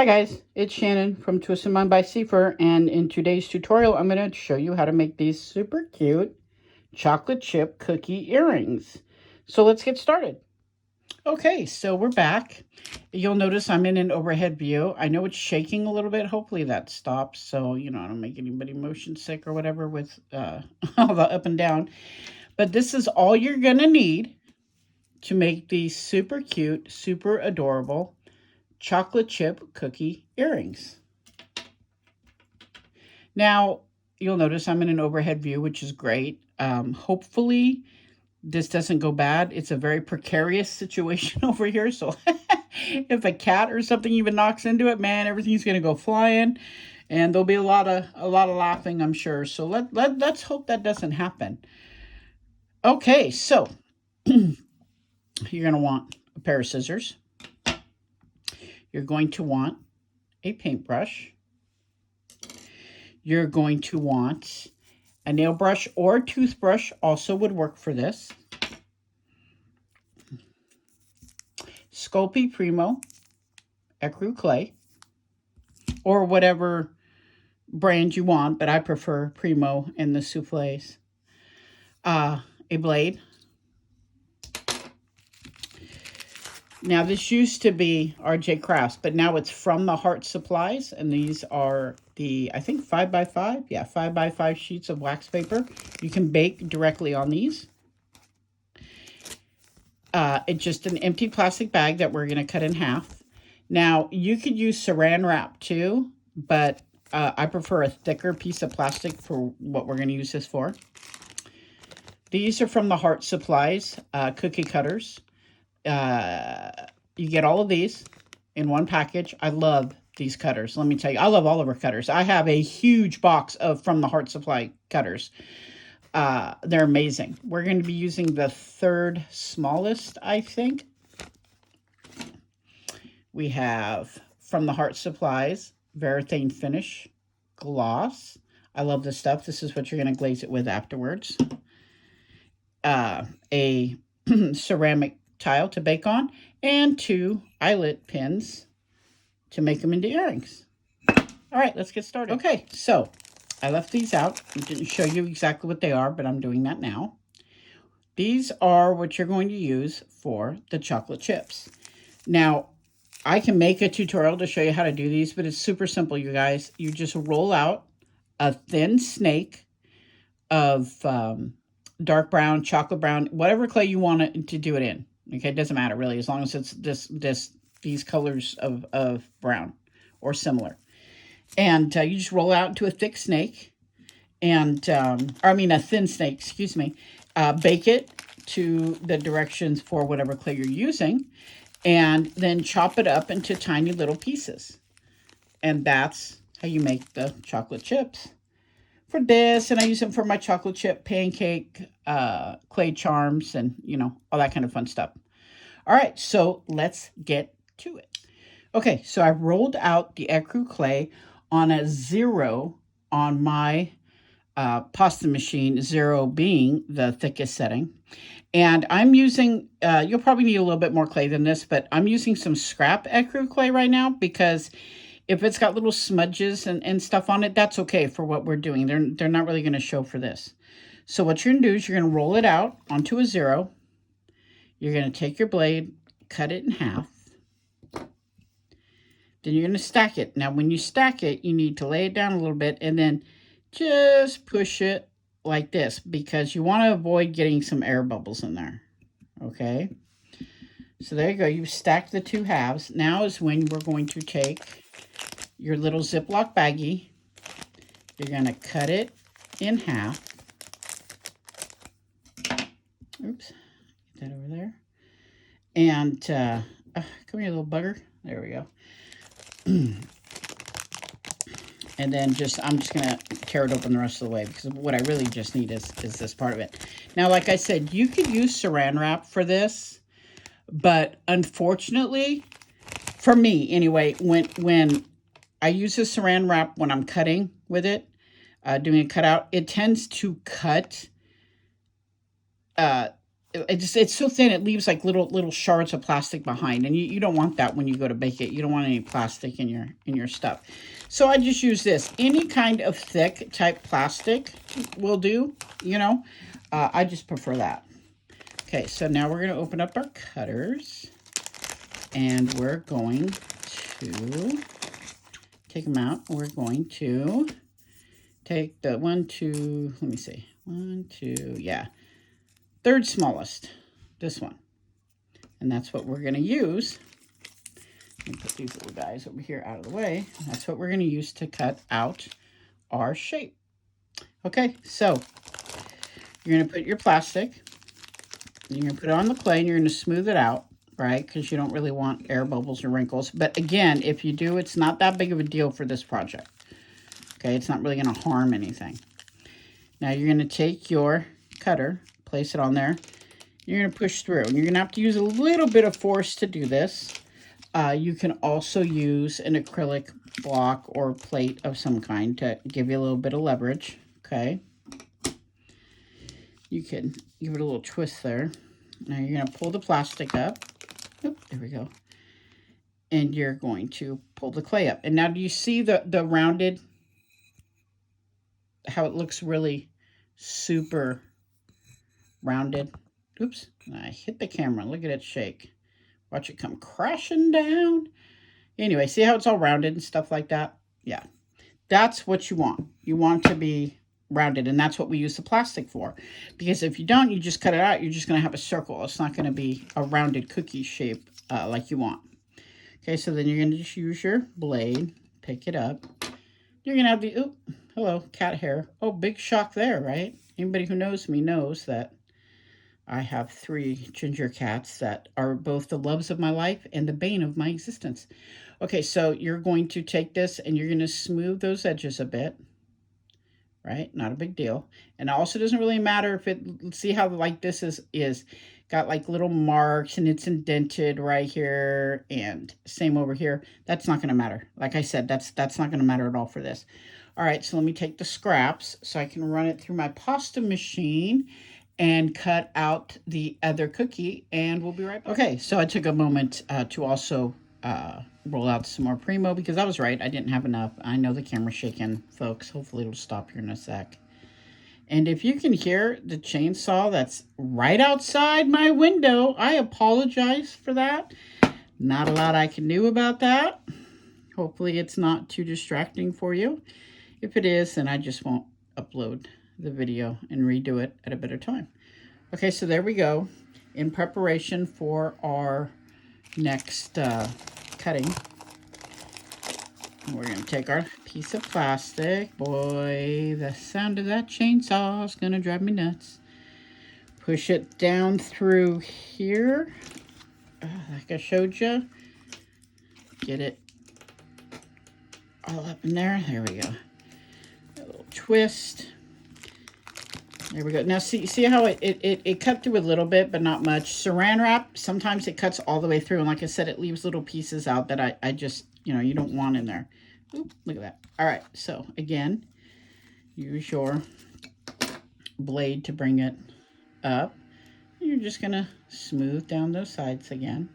Hi guys, it's Shannon from Twisted Mind by Cipher, and in today's tutorial I'm going to show you how to make these super cute chocolate chip cookie earrings. So let's get started. Okay, so we're back. You'll notice I'm in an overhead view. I know it's shaking a little bit. Hopefully that stops so, I don't make anybody motion sick or whatever with all the up and down. But this is all you're going to need to make these super cute, super adorable chocolate chip cookie earrings. Now, you'll notice I'm in an overhead view, which is great. Hopefully, this doesn't go bad. It's a very precarious situation over here. So if a cat or something even knocks into it, man, everything's going to go flying. And there'll be a lot of laughing, I'm sure. So let's hope that doesn't happen. Okay, so you're going to want a pair of scissors. You're going to want a paintbrush. You're going to want a nail brush or a toothbrush, also would work for this. Sculpey Primo ecru clay, or whatever brand you want, but I prefer Primo in the souffles. A blade. Now, this used to be RJ Crafts, but now it's From the Heart Supplies, and these are the, I think, 5x5. Yeah, 5x5 sheets of wax paper. You can bake directly on these. It's just an empty plastic bag that we're going to cut in half. Now, you could use saran wrap too, but I prefer a thicker piece of plastic for what we're going to use this for. These are From the Heart Supplies cookie cutters. You get all of these in one package. I love these cutters. Let me tell you, I love all of our cutters. I have a huge box of From the Heart Supply cutters. They're amazing. We're going to be using the third smallest, I think. We have From the Heart Supplies Varathane Finish Gloss. I love this stuff. This is what you're going to glaze it with afterwards. A ceramic tile to bake on, and 2 eyelet pins to make them into earrings. All right, let's get started. Okay, so I left these out. I didn't show you exactly what they are, but I'm doing that now. These are what you're going to use for the chocolate chips. Now, I can make a tutorial to show you how to do these, but it's super simple, you guys. You just roll out a thin snake of dark brown, chocolate brown, whatever clay you want it to do it in. Okay, it doesn't matter really, as long as it's these colors of brown or similar. And you just roll out into a thick snake, and a thin snake, excuse me. Bake it to the directions for whatever clay you're using, and then chop it up into tiny little pieces. And that's how you make the chocolate chips. For this, and I use them for my chocolate chip pancake clay charms and, all that kind of fun stuff. All right, so let's get to it. Okay, so I rolled out the ecru clay on a 0 on my pasta machine, 0 being the thickest setting. And I'm using, you'll probably need a little bit more clay than this, but I'm using some scrap ecru clay right now because if it's got little smudges and stuff on it, that's okay for what we're doing. They're not really going to show for this. So what you're going to do is you're going to roll it out onto a 0. You're going to take your blade, cut it in half. Then you're going to stack it. Now, when you stack it, you need to lay it down a little bit and then just push it like this because you want to avoid getting some air bubbles in there. Okay? So there you go. You've stacked the 2 halves. Now is when we're going to take your little Ziploc baggie. You're going to cut it in half. Oops. Get that over there. And come here, little bugger. There we go. And then I'm just going to tear it open the rest of the way because what I really just need is this part of it. Now, like I said, you could use saran wrap for this, but unfortunately, for me anyway, when I use the saran wrap when I'm cutting with it, doing a cutout, it tends to cut it's so thin it leaves like little shards of plastic behind, and you don't want that when you go to bake it. You don't want any plastic in your stuff. So I just use this. Any kind of thick type plastic will do, you know. I just prefer that. Okay, so now we're going to open up our cutters, and we're going to take them out. We're going to take the 1, 2, let me see, 1, 2, yeah, third smallest, this one. And that's what we're going to use. Let me put these little guys over here out of the way. That's what we're going to use to cut out our shape. Okay, so you're going to put your plastic, you're going to put it on the clay, and you're going to smooth it out, right? Because you don't really want air bubbles or wrinkles. But again, if you do, it's not that big of a deal for this project. Okay, it's not really going to harm anything. Now you're going to take your cutter, place it on there. You're going to push through. And you're going to have to use a little bit of force to do this. You can also use an acrylic block or plate of some kind to give you a little bit of leverage. Okay. You can give it a little twist there. Now you're going to pull the plastic up. Oop, there we go. And you're going to pull the clay up. And now do you see the rounded, how it looks really super rounded? Oops, I hit the camera. Look at it shake. Watch it come crashing down. Anyway, see how it's all rounded and stuff like that? Yeah, that's what you want. You want to be rounded, and that's what we use the plastic for. Because if you don't, you just cut it out, you're just going to have a circle. It's not going to be a rounded cookie shape like you want. Okay, so then you're going to just use your blade, pick it up. You're going to have the, oop, hello, cat hair. Oh, big shock there, right? Anybody who knows me knows that I have 3 ginger cats that are both the loves of my life and the bane of my existence. Okay, so you're going to take this and you're going to smooth those edges a bit. Right? Not a big deal. And it also doesn't really matter if it, see how like this is got like little marks and it's indented right here and same over here. That's not going to matter. Like I said, that's not going to matter at all for this. All right, so let me take the scraps so I can run it through my pasta machine and cut out the other cookie, and we'll be right back. Okay, so I took a moment to also roll out some more Primo because I was right. I didn't have enough. I know the camera's shaking, folks. Hopefully it'll stop here in a sec. And if you can hear the chainsaw that's right outside my window, I apologize for that. Not a lot I can do about that. Hopefully it's not too distracting for you. If it is, then I just won't upload the video and redo it at a better time. Okay, so there we go. In preparation for our next cutting, we're going to take our piece of plastic. Boy, the sound of that chainsaw is going to drive me nuts. Push it down through here, like I showed you. Get it all up in there. There we go. A little twist. There we go. Now see how it cut through a little bit, but not much. Saran wrap, sometimes it cuts all the way through. And like I said, it leaves little pieces out that I just, you know, you don't want in there. Oop, look at that. All right, so again, use your blade to bring it up. You're just going to smooth down those sides again.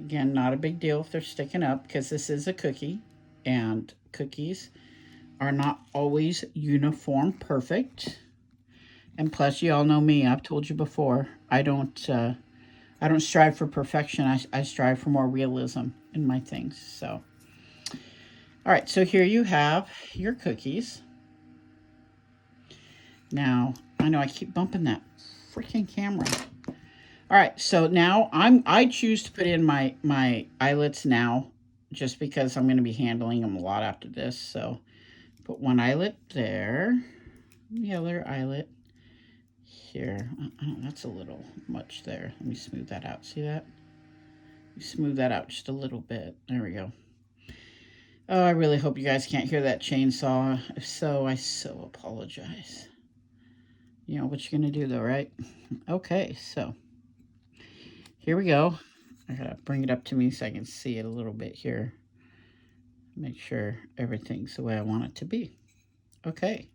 Again, not a big deal if they're sticking up because this is a cookie, and cookies are not always uniform perfect. And plus, you all know me. I've told you before. I don't strive for perfection. I strive for more realism in my things. So, all right. So here you have your cookies. Now, I know I keep bumping that freaking camera. All right. So now I choose to put in my eyelets now, just because I'm going to be handling them a lot after this. So. Put one eyelet there, the other eyelet here. Oh, that's a little much there. Let me smooth that out. See that? Smooth that out just a little bit. There we go. Oh, I really hope you guys can't hear that chainsaw. If so, I so apologize. You know what you're going to do though, right? Okay, so here we go. I gotta bring it up to me so I can see it a little bit here. Make sure everything's the way I want it to be. Okay.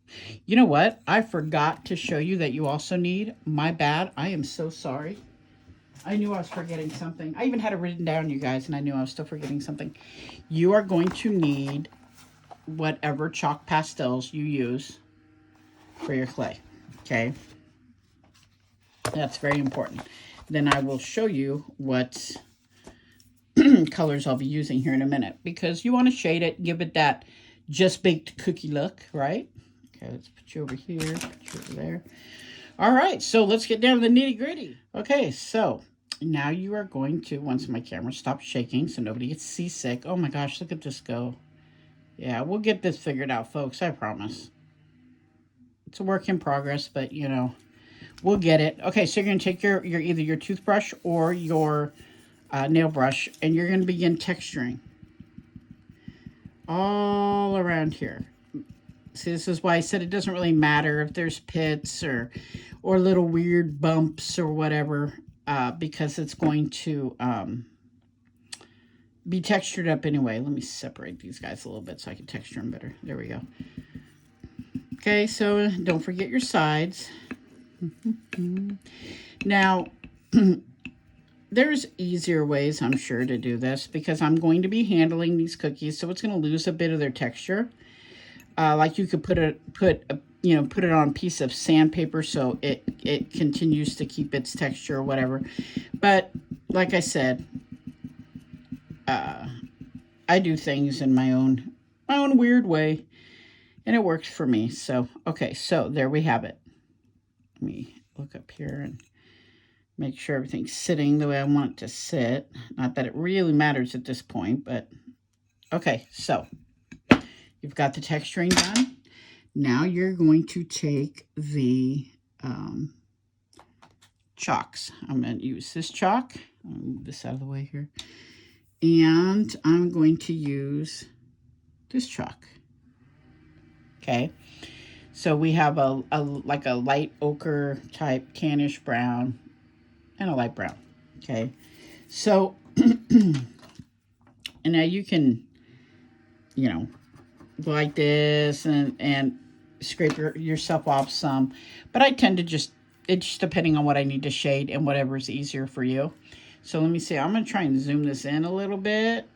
You know what? I forgot to show you that you also need, my bad. I am so sorry. I knew I was forgetting something. I even had it written down, you guys, and I knew I was still forgetting something. You are going to need whatever chalk pastels you use for your clay. Okay? That's very important. Then I will show you what colors I'll be using here in a minute, because you want to shade it, give it that just baked cookie look, right? Okay, let's put you over here, put you over there. All right, so let's get down to the nitty gritty. Okay, so now you are going to, once my camera stops shaking so nobody gets seasick. Oh my gosh, look at this go. Yeah, we'll get this figured out, folks, I promise. It's a work in progress, but you know, we'll get it. Okay, so you're going to take your either your toothbrush or your nail brush, and you're going to begin texturing all around here. See, this is why I said it doesn't really matter if there's pits or little weird bumps or whatever, because it's going to be textured up anyway. Let me separate these guys a little bit so I can texture them better. There we go. Okay, so don't forget your sides. Now, there's easier ways, I'm sure, to do this, because I'm going to be handling these cookies, so it's going to lose a bit of their texture. Like you could put it on a piece of sandpaper so it continues to keep its texture or whatever. But like I said, I do things in my own weird way, and it works for me. So okay, so there we have it. Let me look up here and make sure everything's sitting the way I want it to sit. Not that it really matters at this point, but okay, so you've got the texturing done. Now you're going to take the chalks. I'm going to use this chalk. I'll move this out of the way here. And I'm going to use this chalk. Okay. So we have like a light ochre type tannish brown and a light brown. Okay. So, and now you can, you know, go like this and scrape yourself off some. But I tend to just, it's depending on what I need to shade and whatever is easier for you. So let me see. I'm going to try and zoom this in a little bit.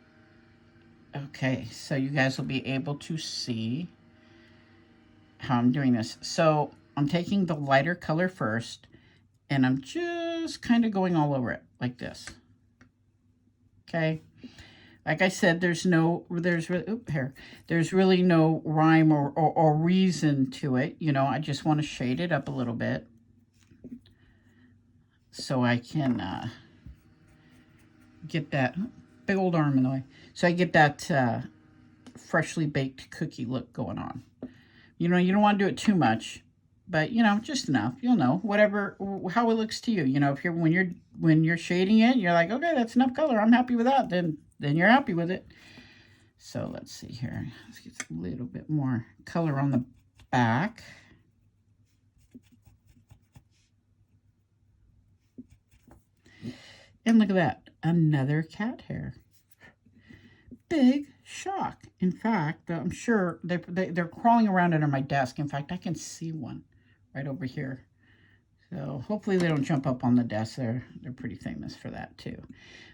Okay, so you guys will be able to see how I'm doing this. So I'm taking the lighter color first, and I'm just kind of going all over it like this. Okay. Like I said, there's really no rhyme or reason to it. You know, I just want to shade it up a little bit so I can get that big old arm in the way. So I get that freshly baked cookie look going on. You know, you don't want to do it too much, but you know, just enough. You'll know whatever how it looks to you. You know, if you're when you're shading it, you're like, okay, that's enough color. I'm happy with that. Then you're happy with it. So let's see here. Let's get a little bit more color on the back. And look at that, another cat hair. Big shock. In fact, I'm sure they're crawling around under my desk. In fact, I can see one right over here. So hopefully they don't jump up on the desk. They're pretty famous for that too.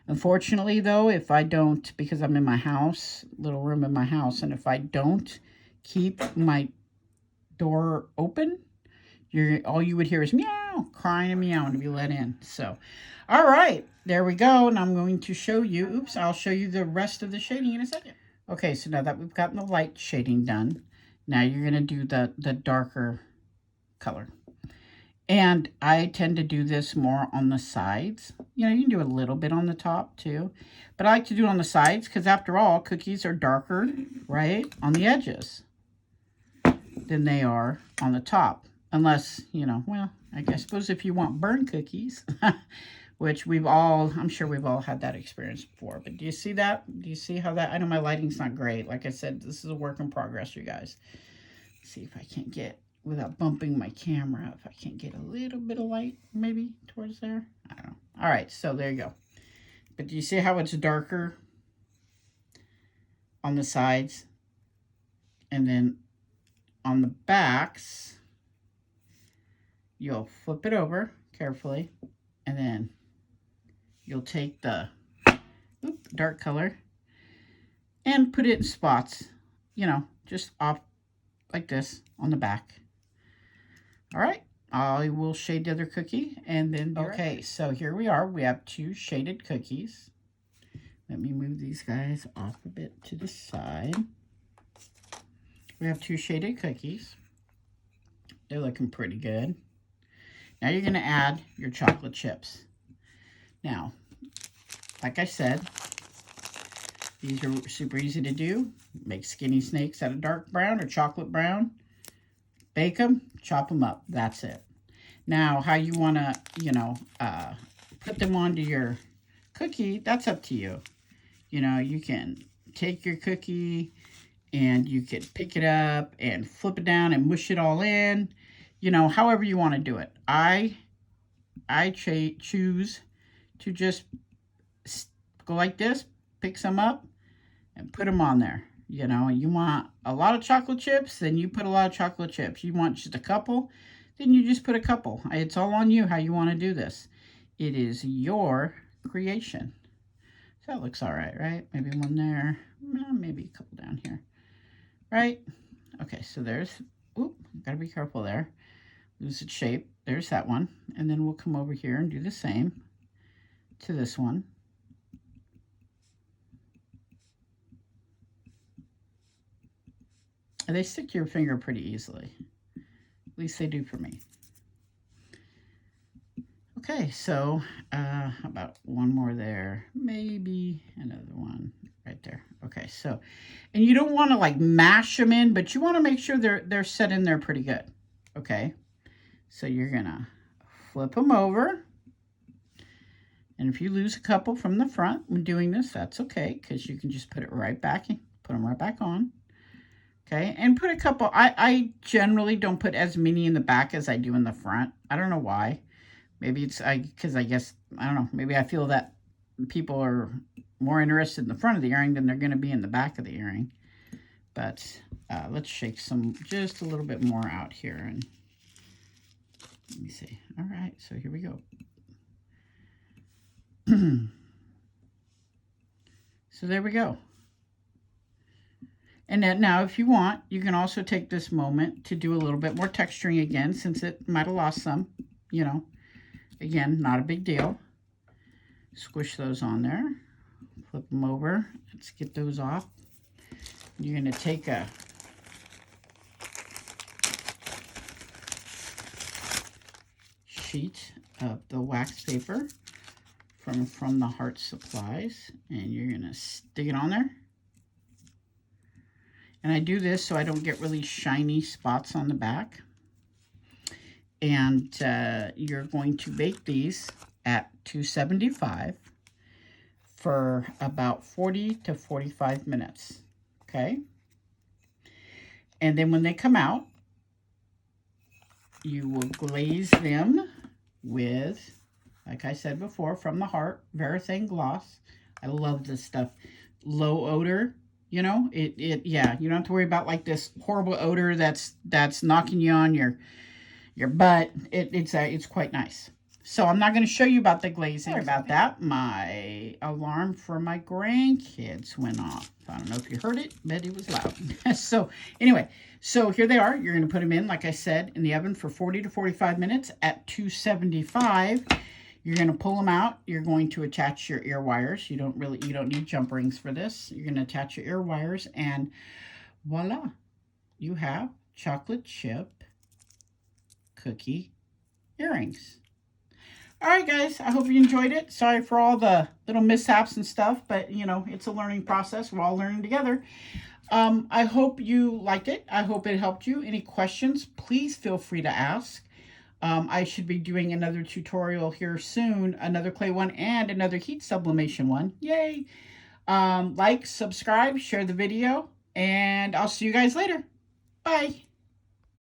Unfortunately, though, if I don't, because I'm in my house, little room in my house, and if I don't keep my door open, all you would hear is meow, crying and meowing to be let in. So, all right, there we go. And I'm going to show you, oops, I'll show you the rest of the shading in a second. Okay, so now that we've gotten the light shading done, now you're going to do the darker color. And I tend to do this more on the sides. You know, you can do a little bit on the top too. But I like to do it on the sides because after all, cookies are darker, right, on the edges than they are on the top. Unless, you know, well, I suppose if you want burnt cookies, which I'm sure we've all had that experience before. But do you see that? Do you see how that, I know my lighting's not great. Like I said, this is a work in progress, you guys. Let's see if I can't get, without bumping my camera, if I can't get a little bit of light maybe towards there. I don't know. All right, so there you go. But do you see how it's darker on the sides and then on the backs, you'll flip it over carefully, and then you'll take the dark color and put it in spots, you know, just off like this on the back. All right, I will shade the other cookie and then okay, so here we are. We have 2 shaded cookies. Let me move these guys off a bit to the side. We have 2 shaded cookies. They're looking pretty good. Now you're going to add your chocolate chips. Now, like I said, these are super easy to do. Make skinny snakes out of dark brown or chocolate brown. Bake them, chop them up. That's it. Now, how you want to, you know, put them onto your cookie, that's up to you. You know, you can take your cookie and you can pick it up and flip it down and mush it all in. You know, however you want to do it. I choose to just go like this, pick some up, and put them on there. You know, you want a lot of chocolate chips, then you put a lot of chocolate chips. You want just a couple, then you just put a couple. It's all on you how you want to do this. It is your creation. So that looks all right? Maybe one there, maybe a couple down here, right? Okay, so there's, oop, gotta be careful there. Lose its shape. There's that one. And then we'll come over here and do the same to this one. And they stick to your finger pretty easily. At least they do for me. Okay, so how about one more there? Maybe another one right there. Okay, so, and you don't want to like mash them in, but you want to make sure they're set in there pretty good. Okay, so you're gonna flip them over. And if you lose a couple from the front when doing this, that's okay, because you can just put it right back in, put them right back on. Okay, and put a couple, I generally don't put as many in the back as I do in the front. I don't know why. Maybe it's because I guess, I don't know, maybe I feel that people are more interested in the front of the earring than they're going to be in the back of the earring. But let's shake some, just a little bit more out here. And let me see. All right, so here we go. So there we go. And then now if you want, you can also take this moment to do a little bit more texturing again, since it might have lost some, you know. Again, not a big deal. Squish those on there. Flip them over. Let's get those off. You're going to take a sheet of the wax paper from the Heart Supplies, and you're going to stick it on there. And I do this so I don't get really shiny spots on the back. And you're going to bake these at 275 for about 40 to 45 minutes. Okay? And then when they come out, you will glaze them with, like I said before, from the Heart, Varathane Gloss. I love this stuff. Low odor. You know, yeah, you don't have to worry about like this horrible odor that's knocking you on your butt. It's quite nice. So I'm not going to show you about the glazing. Sorry about that. My alarm for my grandkids went off. I don't know if you heard it, but it was loud. So anyway, so here they are. You're going to put them in, like I said, in the oven for 40 to 45 minutes at 275. You're going to pull them out. You're going to attach your ear wires. You don't need jump rings for this. You're going to attach your ear wires, and voila, you have chocolate chip cookie earrings. All right, guys, I hope you enjoyed it. Sorry for all the little mishaps and stuff, but, you know, it's a learning process. We're all learning together. I hope you liked it. I hope it helped you. Any questions, please feel free to ask. I should be doing another tutorial here soon, another clay one and another heat sublimation one. Yay! Like, subscribe, share the video, and I'll see you guys later. Bye!